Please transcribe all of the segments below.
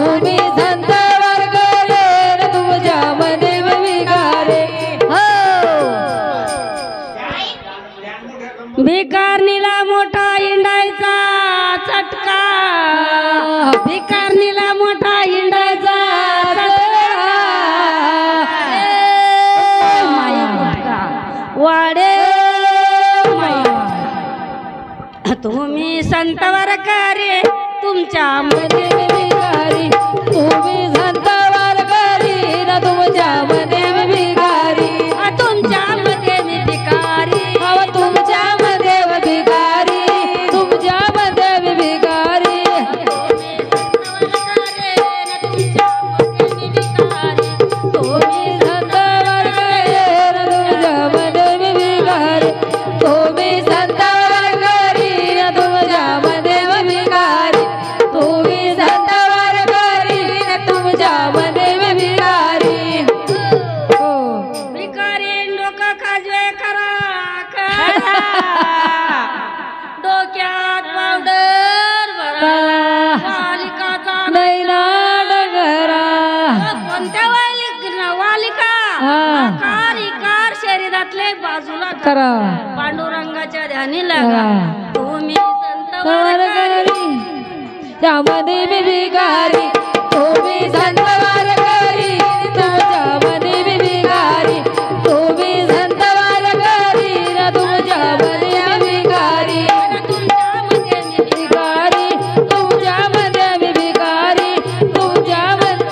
तुम्ही संत वारकरी तुमच्यामध्ये भिकारी हो भिकारणीला मोठा हिंडायचा चटका भिकारणीला मोठा हिंडायचा वाडे तुम्ही संत वारकरी तुमच्यामध्ये भिकारी तुम्ही संत वारकरी न तुमच्यामध्ये भिकारी तुमच्यामध्ये मी भिकारी अहो तुमच्यामध्ये भिकारी तुमच्यामध्ये भिकारी तुम्ही संत वारकरी न तुमच्यामध्ये भिकारी तुम्ही संत वारकरी न तुमच्यामध्ये भिकारी तुम्ही संत वारकरी न तुमच्यामध्ये भिकारी हो भिकारी डोकं काजवे करा डोक्यात पावडर वालिकाचा नैना डगरा कोणत्या वालिका कार शरीरातले बाजूला करा पांडुरंगाच्या ध्यानी लागा तुम्ही संत वारकरी त्यामध्ये मी भिकारी तुम्ही संत वारकरी तुमच्यामध्ये मी भिकारी तुम्ही संत वारकरी न तुमच्यामध्ये भिकारी तुमच्यामध्ये मी भिकारी तुमच्यामध्ये मी भिकारी तुमच्यामध्ये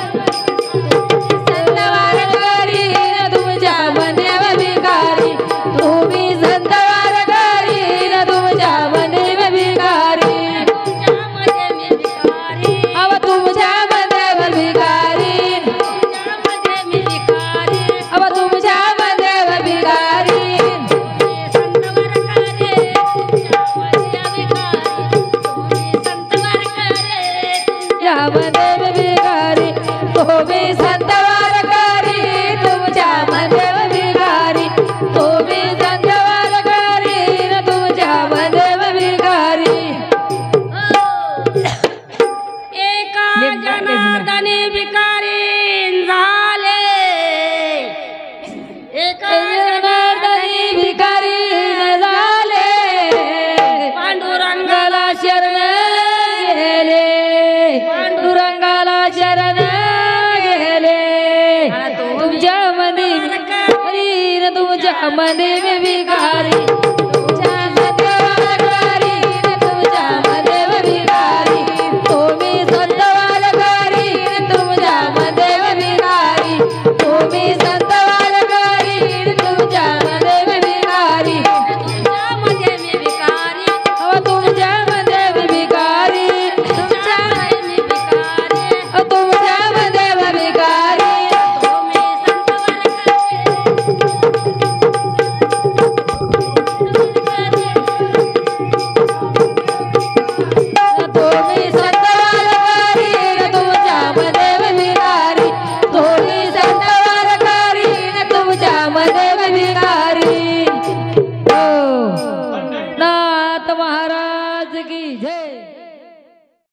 संत वारकरी न तुमच्यामध्ये भिकारी तुम्ही संत वारकरी न तुमच्यामध्ये भिकारी तुमच्यामध्ये मी भिकारी अव तुमच्यामध्ये भिकारी तुमच्यामध्ये मी भिकारी अव तुमच्यामध्ये भिकारी संत वारकरी तुमच्यामध्ये भिकारी तुम्ही संत वारकरी यामध्ये भिकारी तुम्ही संत वारकरी तुमच्यामध्ये भिकारी तुम्ही संत वारकरी न तुमच्यामध्ये भिकारी एका जनार्दनी भिकारी झाले एका जनार्दनी भिकारी न झाले पांडुरंगाला पांडुरंगाला शरण गेले पांडुरंगाला शरण गेले तुमच्यामध्ये भिकारी न तुमच्यामध्ये भिकारी तुमच्यामध्ये वारकरी न तुमच्यामध्ये भिकारी तुम्ही संत वारकरी न तुमच्यामध्ये भिकारी तुम्ही संत वारकरी न तुमच्यामध्ये भिकारी तुमच्यामध्ये मी भिकारी अहो तुमच्यामध्ये भिकारी तुमच्यामध्ये मी भिकारी अहो तुमच्यामध्ये भिकारी तुम्ही संत वारकरी तुम्ही संत वारकरी न तुमच्यामध्ये भिकारी हो नाथ महाराज की जय।